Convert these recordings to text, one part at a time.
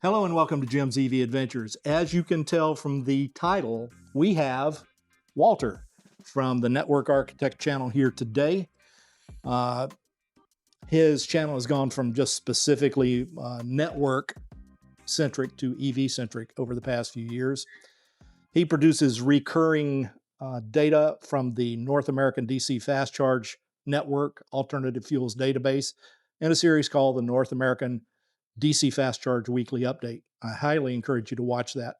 Hello and welcome to Jim's EV Adventures. As you can tell from the title, we have Walter from the Network Architect channel here today. His channel has gone from just specifically network-centric to EV-centric over the past few years. He produces recurring data from the North American DC Fast Charge Network Alternative Fuels Database in a series called the North American DC Fast Charge Weekly Update. I highly encourage you to watch that.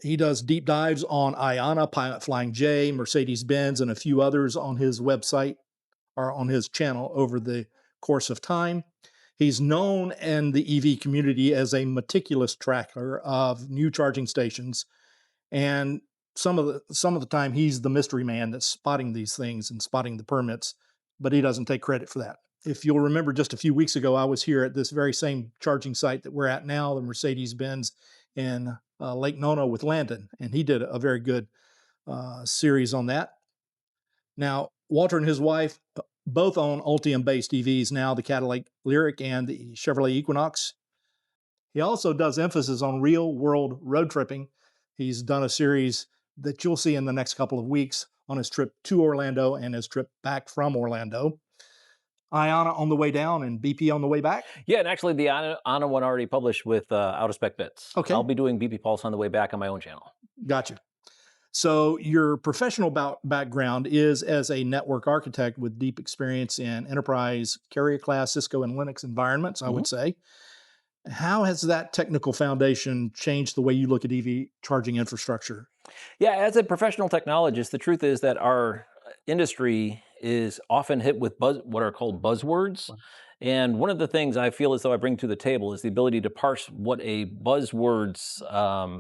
He does deep dives on IONNA, Pilot Flying J, Mercedes-Benz, and a few others on his website or on his channel over the course of time. He's known in the EV community as a meticulous tracker of new charging stations, and some of the time he's the mystery man that's spotting these things and spotting the permits, but he doesn't take credit for that. If you'll remember, just a few weeks ago, I was here at this very same charging site that we're at now, the Mercedes-Benz in Lake Nona with Landon, and he did a very good series on that. Now, Walter and his wife both own Ultium-based EVs now, the Cadillac Lyriq and the Chevrolet Equinox. He also does emphasis on real-world road tripping. He's done a series that you'll see in the next couple of weeks on his trip to Orlando and his trip back from Orlando. IONNA on the way down and BP on the way back? Yeah, and actually the IONNA one already published with OOS Bits. Okay. I'll be doing BP Pulse on the way back on my own channel. Gotcha. So your professional background is as a network architect with deep experience in enterprise carrier class Cisco and Linux environments, I would say. How has that technical foundation changed the way you look at EV charging infrastructure? Yeah, as a professional technologist, the truth is that our industry is often hit with what are called buzzwords. And one of the things I feel as though I bring to the table is the ability to parse what a buzzword's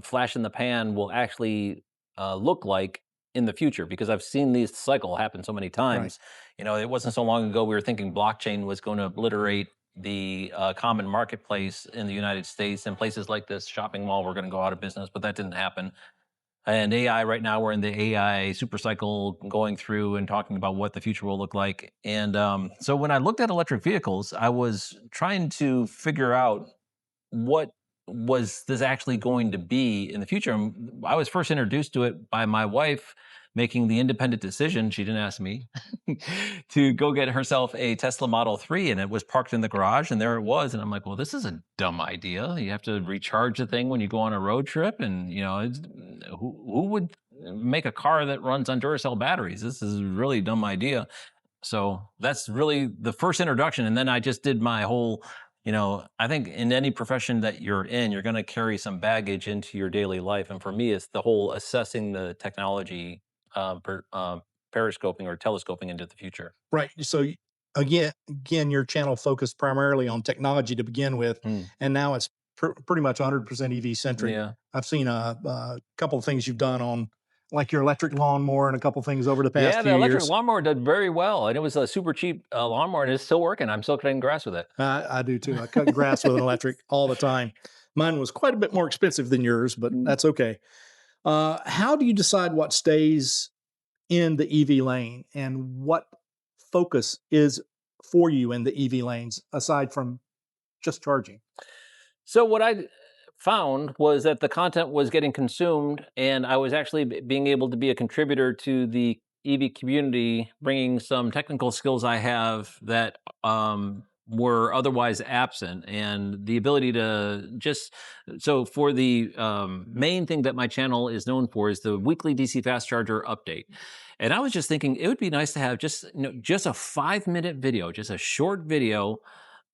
flash in the pan will actually look like in the future, because I've seen this cycle happen so many times. Right. You know, it wasn't so long ago we were thinking blockchain was going to obliterate the common marketplace in the United States, and places like this shopping mall were going to go out of business, but that didn't happen. And AI, right now, we're in the AI super cycle going through and talking about what the future will look like. And so when I looked at electric vehicles, I was trying to figure out what was this actually going to be in the future. And I was first introduced to it by my wife making the independent decision, she didn't ask me, to go get herself a Tesla Model 3, and it was parked in the garage, and there it was. And I'm like, well, this is a dumb idea. You have to recharge the thing when you go on a road trip, and you know, who would make a car that runs on Duracell batteries? This is a really dumb idea. So that's really the first introduction. And then I just did my whole, you know, I think in any profession that you're in, you're going to carry some baggage into your daily life. And for me, it's the whole assessing the technology, periscoping or telescoping into the future. Right. So again, your channel focused primarily on technology to begin with, and now it's pretty much 100% EV centric. Yeah. I've seen a couple of things you've done on, like your electric lawnmower and a couple of things over the past few years. Yeah, the electric lawnmower did very well, and it was a super cheap lawnmower, and it's still working. I'm still cutting grass with it. I do too. I cut grass with an electric all the time. Mine was quite a bit more expensive than yours, but that's okay. How do you decide what stays in the EV lane and what focus is for you in the EV lanes aside from just charging? So what I found was that the content was getting consumed, and I was actually being able to be a contributor to the EV community, bringing some technical skills I have that were otherwise absent, and the ability to just, so for the main thing that my channel is known for is the weekly DC fast charger update. And I was just thinking it would be nice to have just, you know, just a 5-minute video, just a short video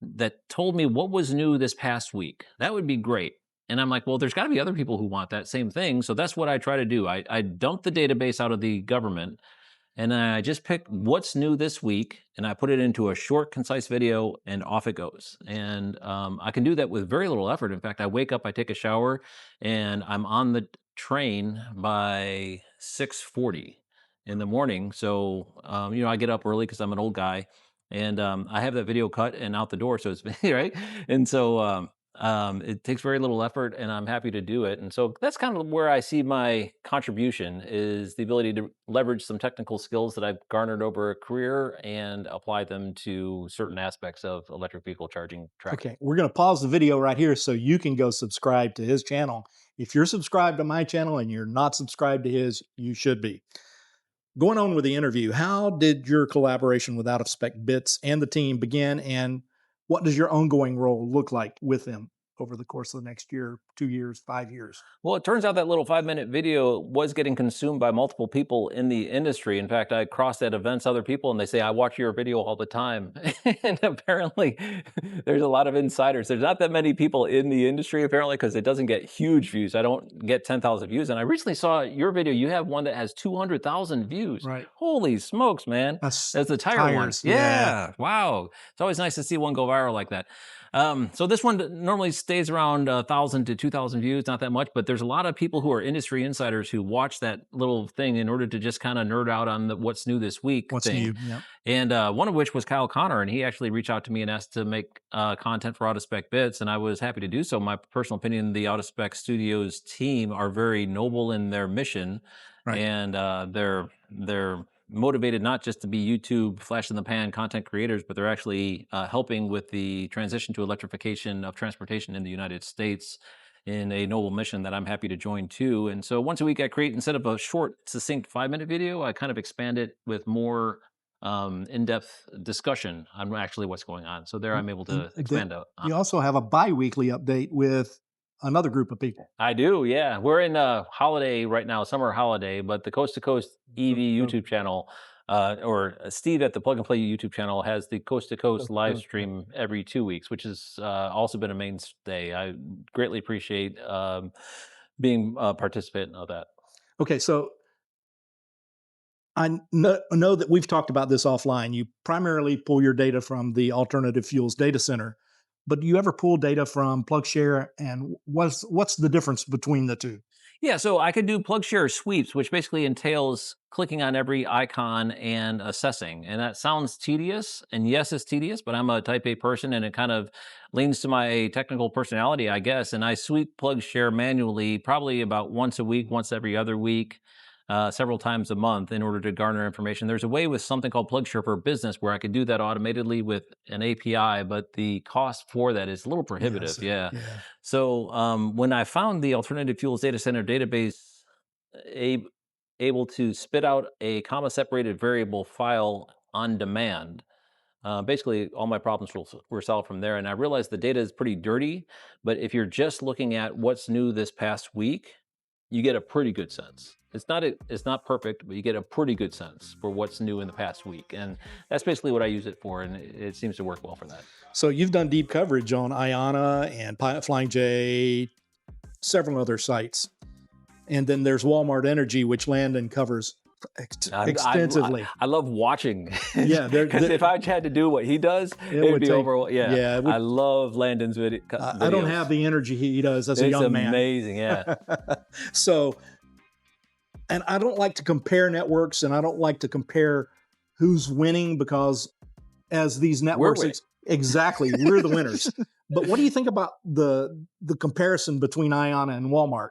that told me what was new this past week. That would be great. And I'm like, well, there's got to be other people who want that same thing. So that's what I try to do. I dump the database out of the government, and I just pick what's new this week, and I put it into a short, concise video, and off it goes. And I can do that with very little effort. In fact, I wake up, I take a shower, and I'm on the train by 6:40 in the morning. So, you know, I get up early because I'm an old guy, and I have that video cut and out the door. So it's right. And so It takes very little effort, and I'm happy to do it. And so that's kind of where I see my contribution is the ability to leverage some technical skills that I've garnered over a career and apply them to certain aspects of electric vehicle charging tracking. Okay, we're going to pause the video right here so you can go subscribe to his channel. If you're subscribed to my channel and you're not subscribed to his, you should be. Going on with the interview, how did your collaboration with Out of Spec Bits and the team begin, and what does your ongoing role look like with them over the course of the next year, 2 years, 5 years? Well, it turns out that little 5-minute video was getting consumed by multiple people in the industry. In fact, I crossed at events other people and they say, I watch your video all the time. And apparently, there's a lot of insiders. There's not that many people in the industry, apparently, because it doesn't get huge views. I don't get 10,000 views. And I recently saw your video. You have one that has 200,000 views. Right. Holy smokes, man. That's That's the tire one. tires. Yeah. Yeah. Wow. It's always nice to see one go viral like that. So this one normally stays around 1,000 to 2,000 views, not that much, but there's a lot of people who are industry insiders who watch that little thing in order to just kind of nerd out on the what's new this week What's thing. new? Yeah. And one of which was Kyle Connor, and he actually reached out to me and asked to make content for Out of Spec Bits, and I was happy to do so. My personal opinion, the Out of Spec Studios team are very noble in their mission, Right. and they're motivated not just to be YouTube flash in the pan content creators, but they're actually helping with the transition to electrification of transportation in the United States in a noble mission that I'm happy to join too. And so once a week I create, instead of a short, succinct 5-minute video, I kind of expand it with more in-depth discussion on actually what's going on. So there I'm able to expand out. You also have a bi-weekly update with another group of people. I do, yeah. We're in holiday right now, summer holiday, but the Coast to Coast EV YouTube channel, or Steve at the Plug and Play YouTube channel has the Coast to Coast live stream every 2 weeks, which has also been a mainstay. I greatly appreciate being a participant of that. Okay, so I know that we've talked about this offline. You primarily pull your data from the Alternative Fuels Data Center, but do you ever pull data from PlugShare? And what's the difference between the two? Yeah, so I could do plug share sweeps, which basically entails clicking on every icon and assessing. And that sounds tedious. And yes, it's tedious, but I'm a type A person and it kind of leans to my technical personality, I guess. And I sweep plug share manually, probably about once a week, once every other week. Several times a month in order to garner information. There's a way with something called PlugShare for Business where I could do that automatically with an API, but the cost for that is a little prohibitive. Yeah. So when I found the Alternative Fuels Data Center database able to spit out a comma separated variable file on demand, basically all my problems were solved from there. And I realized the data is pretty dirty, but if you're just looking at what's new this past week, you get a pretty good sense. It's not perfect, but you get a pretty good sense for what's new in the past week. And that's basically what I use it for. And it seems to work well for that. So you've done deep coverage on IONNA and Flying J, several other sites. And then there's Walmart Energy, which Landon covers extensively. I love watching. Yeah. Because if I had to do what he does, it would be over. Yeah. I love Landon's videos. I don't have the energy he does as a young man. It's amazing. Yeah. So, and I don't like to compare networks and I don't like to compare who's winning because as these networks, exactly, we're the winners. But what do you think about the comparison between IONNA and Walmart?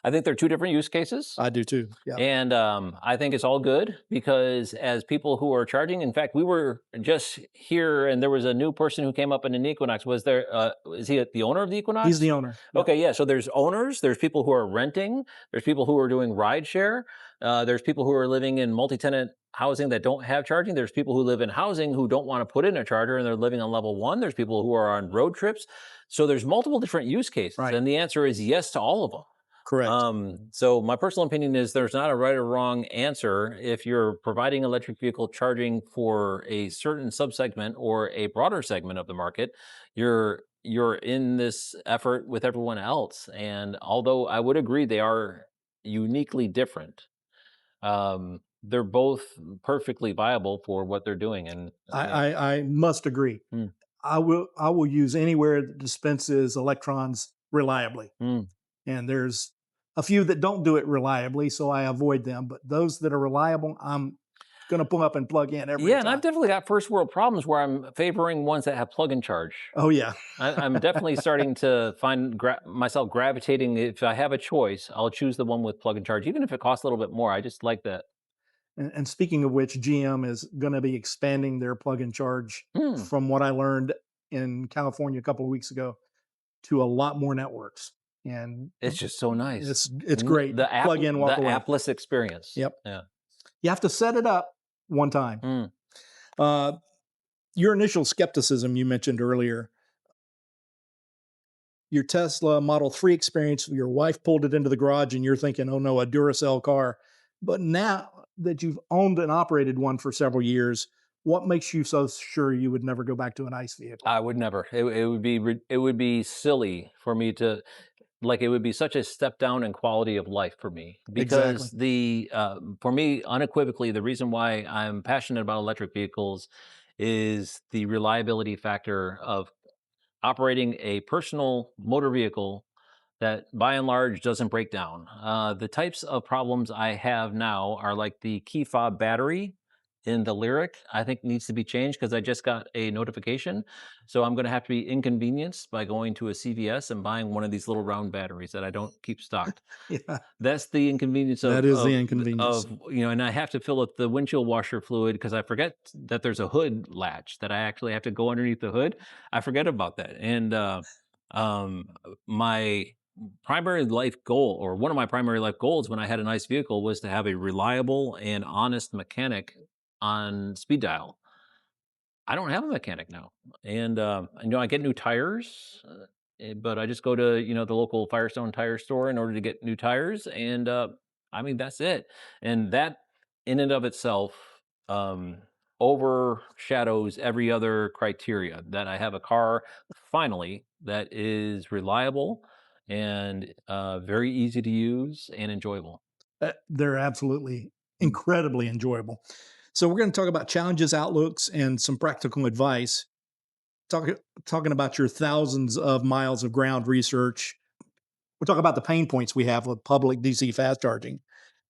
I think they're two different use cases. I do too. Yeah. And I think it's all good because as people who are charging, in fact, we were just here and there was a new person who came up in an Equinox. Was there, is he the owner of the Equinox? He's the owner. Okay, yeah. So there's owners, there's people who are renting, there's people who are doing ride share, there's people who are living in multi-tenant housing that don't have charging. There's people who live in housing who don't want to put in a charger and they're living on level 1. There's people who are on road trips. So there's multiple different use cases. Right. And the answer is yes to all of them. Correct. So my personal opinion is there's not a right or wrong answer. If you're providing electric vehicle charging for a certain subsegment or a broader segment of the market, you're in this effort with everyone else. And although I would agree they are uniquely different, they're both perfectly viable for what they're doing. And I must agree. I will use anywhere that dispenses electrons reliably. And there's a few that don't do it reliably, so I avoid them. But those that are reliable, I'm going to pull up and plug in every Yeah, and I've time. definitely got first world problems where I'm favoring ones that have plug and charge. Oh yeah. I'm definitely starting to find myself gravitating. If I have a choice, I'll choose the one with plug and charge, even if it costs a little bit more. I just like that. And speaking of which, GM is going to be expanding their plug and charge, Hmm, from what I learned in California a couple of weeks ago, to a lot more networks. And it's just so nice. it's great. Plug in, The walk away. appless experience. Yep. Yeah. You have to set it up one time. Hmm. Uh, your initial skepticism you mentioned earlier, your Tesla Model 3 experience, your wife pulled it into the garage and you're thinking, oh no, a Duracell car. But now that you've owned and operated one for several years, what makes you so sure you would never go back to an ICE vehicle? I would never. It would be it would be silly for me to like. It would be such a step down in quality of life for me Exactly. because the for me unequivocally the reason why I'm passionate about electric vehicles is the reliability factor of operating a personal motor vehicle that by and large doesn't break down. The types of problems I have now are like the key fob battery in the Lyric, I think needs to be changed because I just got a notification. So I'm going to have to be inconvenienced by going to a CVS and buying one of these little round batteries that I don't keep stocked. Yeah, That's the inconvenience that is the inconvenience. and I have to fill up the windshield washer fluid because I forget that there's a hood latch that I actually have to go underneath the hood. I forget about that, and um, my primary life goal, or one of my primary life goals, when I had a nice vehicle, was to have a reliable and honest mechanic on speed dial. I don't have a mechanic now, and I get new tires, but I just go to the local Firestone tire store in order to get new tires, and I mean that's it. And that in and of itself um, overshadows every other criteria that I have a car finally that is reliable and very easy to use and enjoyable. They're absolutely incredibly enjoyable. So we're going to talk about challenges, outlooks, and some practical advice. Talk, Talking about your thousands of miles of ground research. We'll talk about the pain points we have with public DC fast charging.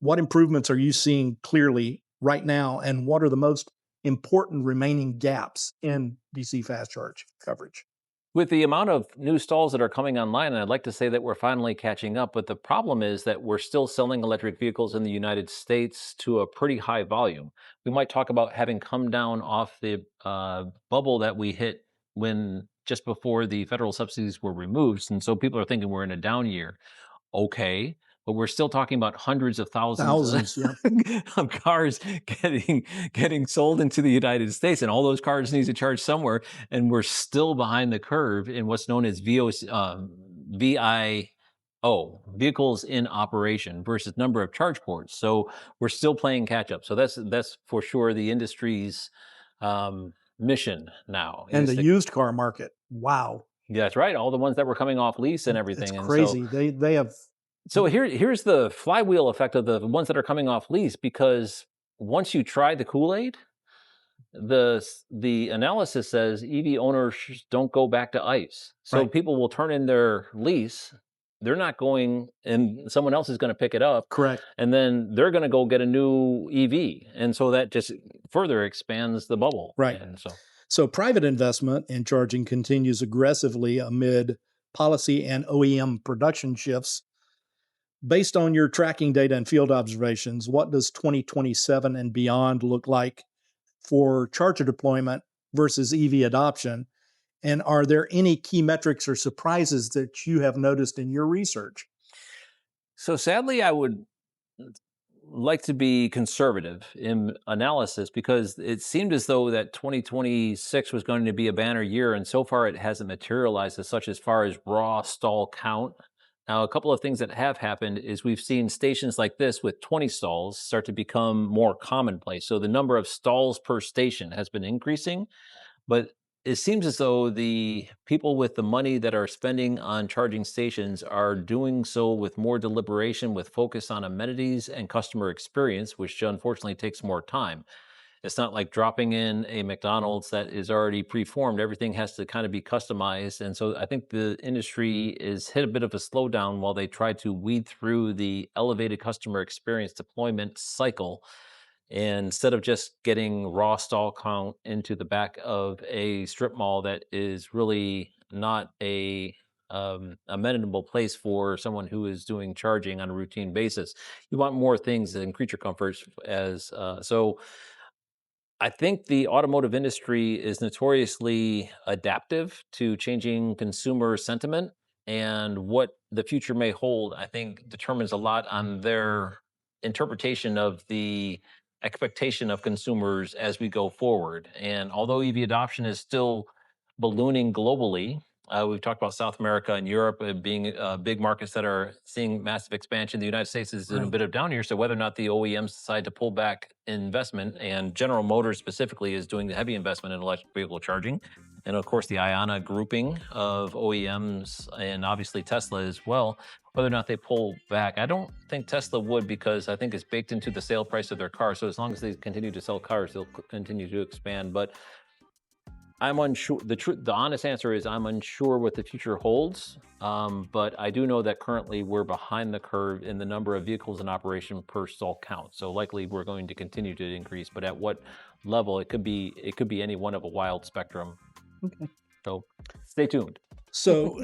What improvements are you seeing clearly right now, and what are the most important remaining gaps in DC fast charge coverage? With the amount of new stalls that are coming online, I'd like to say that we're finally catching up. But the problem is that we're still selling electric vehicles in the United States to a pretty high volume. We might talk about having come down off the bubble that we hit when just before the federal subsidies were removed. And so people are thinking we're in a down year. Okay, but we're still talking about hundreds of thousands Thousands, yeah. of cars getting sold into the United States, and all those cars need to charge somewhere, and we're still behind the curve in what's known as VIO, vehicles in operation versus number of charge ports. So we're still playing catch up. So that's for sure the industry's mission now And is the to. used car market, wow, Yeah, that's right. All the ones that were coming off lease and it's everything, and so crazy. They have here's the flywheel effect of the ones that are coming off lease because once you try the Kool-Aid, the analysis says EV owners don't go back to ICE. So right, people will turn in their lease, they're not going, and someone else is going to pick it up, correct, and then they're going to go get a new EV, and so that just further expands the bubble. right. And so So private investment in charging continues aggressively amid policy and OEM production shifts. Based on your tracking data and field observations, what does 2027 and beyond look like for charger deployment versus EV adoption? And are there any key metrics or surprises that you have noticed in your research? sadly, I would like to be conservative in analysis because it seemed as though that 2026 was going to be a banner year, and so far it hasn't materialized as such as far as raw stall count. Now, a couple of things that have happened is we've seen stations like this with 20 stalls start to become more commonplace. So the number of stalls per station has been increasing, but it seems as though the people with the money that are spending on charging stations are doing so with more deliberation, with focus on amenities and customer experience, which unfortunately takes more time. It's not like dropping in a McDonald's that is already preformed. Everything has to kind of be customized. And so I think the industry is hit a bit of a slowdown while they try to weed through the elevated customer experience deployment cycle And instead of just getting raw stall count into the back of a strip mall that is really not a amenable place for someone who is doing charging on a routine basis, you want more things and creature comforts as so. I think the automotive industry is notoriously adaptive to changing consumer sentiment, and what the future may hold, I think, determines a lot on their interpretation of the expectation of consumers as we go forward. And although EV adoption is still ballooning globally, we've talked about South America and Europe being big markets that are seeing massive expansion. The United States is in a Right. bit of down here. So whether or not the OEMs decide to pull back investment, and General Motors specifically is doing the heavy investment in electric vehicle charging, and of course the IONNA grouping of OEMs, and obviously Tesla as well. Whether or not they pull back, I don't think Tesla would, because I think it's baked into the sale price of their car. So as long as they continue to sell cars, they'll continue to expand. But I'm unsure. The honest answer is I'm unsure what the future holds. But I do know that currently we're behind the curve in the number of vehicles in operation per stall count. So likely we're going to continue to increase, but at what level? It could be any one of a wild spectrum. Okay. So stay tuned. So,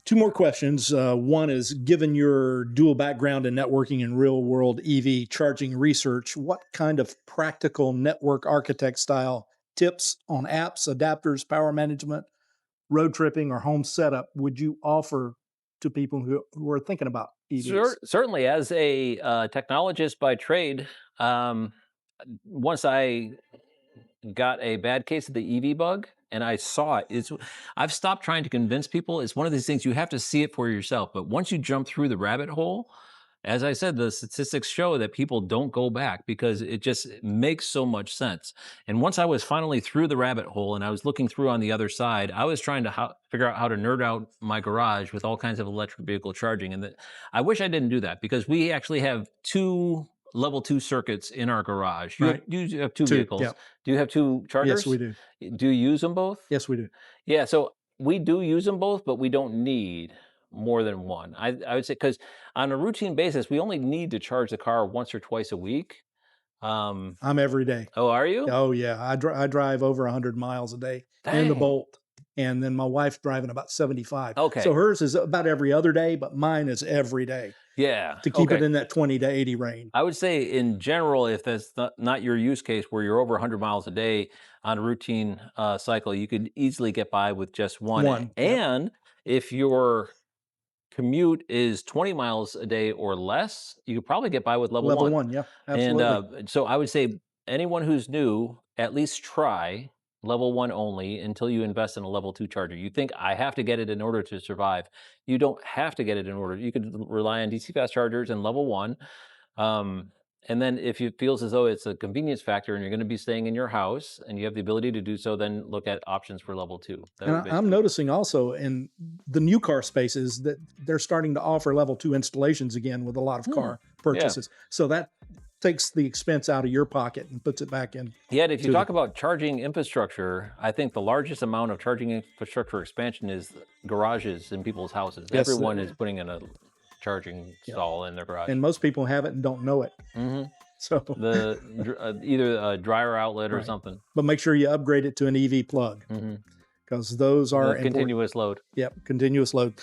two more questions. One is, given your dual background in networking and real world EV charging research, what kind of practical network architect style tips on apps, adapters, power management, road tripping, or home setup would you offer to people who are thinking about EVs? Certainly, as a technologist by trade, once I got a bad case of the EV bug and I saw it. I've stopped trying to convince people. It's one of these things you have to see it for yourself. But once you jump through the rabbit hole, as I said, the statistics show that people don't go back because it just makes so much sense. And once I was finally through the rabbit hole and I was looking through on the other side, I was trying to figure out how to nerd out my garage with all kinds of electric vehicle charging. And I wish I didn't do that, because we actually have two level 2 circuits in our garage. Right. You have two Two, vehicles. yeah. Do you have two chargers? Yes, we do. Do you use them both? Yes, we do. Yeah, so we do use them both, but we don't need more than one. I would say, because on a routine basis, we only need to charge the car once or twice a week. I'm every day. Oh, are you? Oh yeah, I drive over 100 miles a day in the Dang. Bolt, and then my wife's driving about 75. Okay. So hers is about every other day, but mine is every day Yeah. to keep Okay. it in that 20 to 80 range. I would say in general, if that's not your use case where you're over 100 miles a day on a routine cycle, you could easily get by with just one. One, yep. And if your commute is 20 miles a day or less, you could probably get by with level Level one. one, yeah, absolutely. And so I would say anyone who's new, at least try level one only until you invest in a level 2 charger. You think I have to get it in order to survive. You don't have to get it in order. You could rely on DC fast chargers and level one. And then if it feels as though it's a convenience factor and you're going to be staying in your house and you have the ability to do so, then look at options for level 2. That And would I'm basically- noticing also in the new car spaces that they're starting to offer level 2 installations again with a lot of car purchases. So that takes the expense out of your pocket and puts it back in. Yet, if you to talk about charging infrastructure, I think the largest amount of charging infrastructure expansion is garages in people's houses. Yes, Everyone is putting in a charging stall in their garage. And most people have it and don't know it. Mhm. So Either a dryer outlet or Right. something. but make sure you upgrade it to an EV plug, Mhm. because those are The important. continuous load. Yep, continuous load.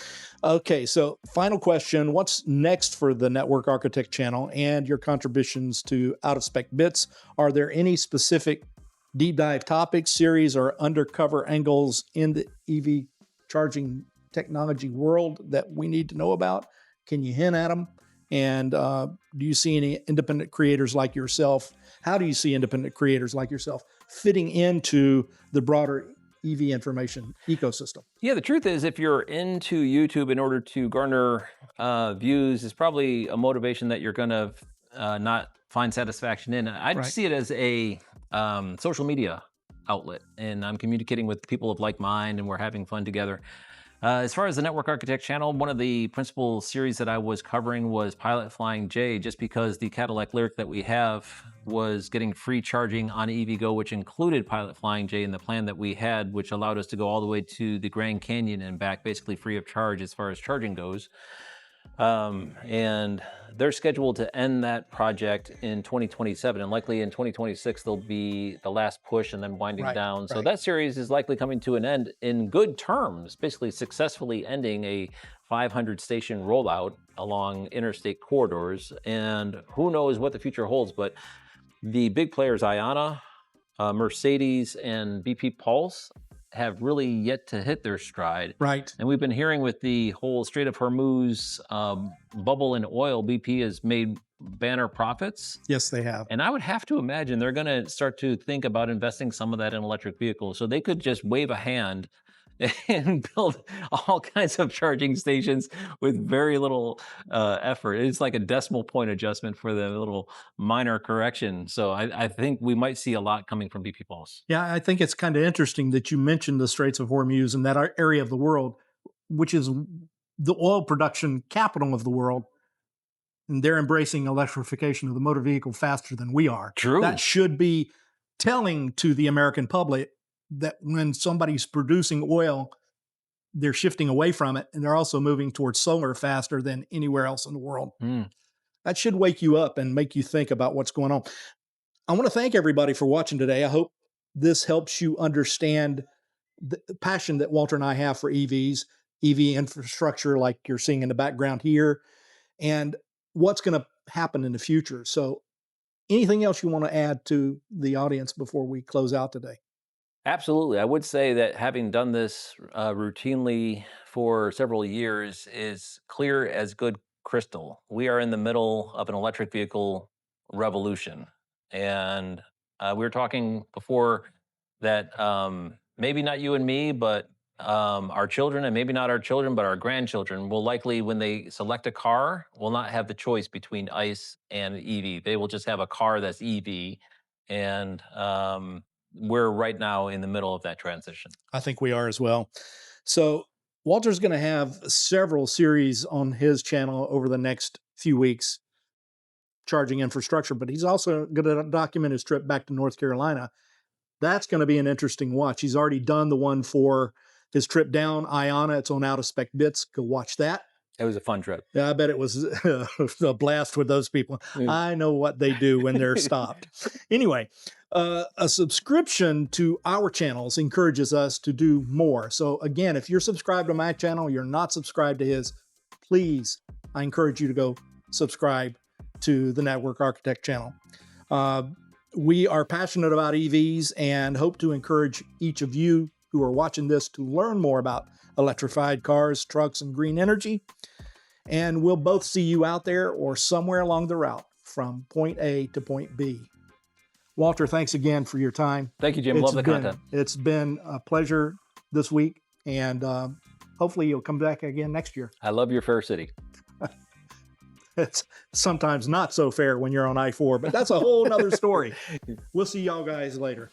Okay, so final question. What's next for the Network Architect channel and your contributions to Out of Spec Bits? Are there any specific deep dive topics, series, or undercover angles in the EV charging technology world that we need to know about? Can you hint at them? And do you see any independent creators like yourself? How do you see independent creators like yourself fitting into the broader EV information ecosystem? Yeah, the truth is, if you're into YouTube in order to garner views, is probably a motivation that you're going to not find satisfaction in. I Right. see it as a social media outlet, and I'm communicating with people of like mind, and we're having fun together. As far as the Network Architect channel, one of the principal series that I was covering was Pilot Flying J, just because the Cadillac Lyric that we have was getting free charging on EVgo, which included Pilot Flying J in the plan that we had, which allowed us to go all the way to the Grand Canyon and back, basically free of charge as far as charging goes. And they're scheduled to end that project in 2027, and likely in 2026 they'll be the last push and then winding Right, down. So right. that series is likely coming to an end in good terms, basically successfully ending a 500 station rollout along interstate corridors. And who knows what the future holds, but the big players, IONNA, Mercedes, and BP Pulse, have really yet to hit their stride. Right. And we've been hearing with the whole Strait of Hormuz bubble in oil, BP has made banner profits. Yes, they have. And I would have to imagine they're going to start to think about investing some of that in electric vehicles. So they could just wave a hand and build all kinds of charging stations with very little effort. It's like a decimal point adjustment for the little minor correction. So I think we might see a lot coming from BP Pulse. Yeah, I think it's kind of interesting that you mentioned the Straits of Hormuz and that area of the world, which is the oil production capital of the world. And they're embracing electrification of the motor vehicle faster than we are. True. That should be telling to the American public that when somebody's producing oil, they're shifting away from it, and they're also moving towards solar faster than anywhere else in the world. That should wake you up and make you think about what's going on. I want to thank everybody for watching today. I hope this helps you understand the passion that Walter and I have for EVs, EV infrastructure like you're seeing in the background here, and what's going to happen in the future. So anything else you want to add to the audience before we close out today? Absolutely. I would say that having done this routinely for several years is clear as good crystal. We are in the middle of an electric vehicle revolution. And we were talking before that maybe not you and me, but our children, and maybe not our children, but our grandchildren will likely, when they select a car, will not have the choice between ICE and EV. They will just have a car that's EV. And we're right now in the middle of that transition. I think we are as well. So Walter's going to have several series on his channel over the next few weeks, charging infrastructure, but he's also going to document his trip back to North Carolina. That's going to be an interesting watch. He's already done the one for his trip down IONNA. It's on OOS Bits. Go watch that. It was a fun trip. Yeah, I bet it was a blast with those people. I know what they do when they're stopped. Anyway, a subscription to our channels encourages us to do more. So again, if you're subscribed to my channel, you're not subscribed to his, please, I encourage you to go subscribe to the Network Architect channel. We are passionate about EVs and hope to encourage each of you who are watching this to learn more about electrified cars, trucks, and green energy. And we'll both see you out there or somewhere along the route from point A to point B. Walter, thanks again for your time. Thank you, Jim. Love the content. It's been a pleasure this week, and hopefully you'll come back again next year. I love your fair city. It's sometimes not so fair when you're on I-4, but that's a whole nother story. We'll see y'all guys later.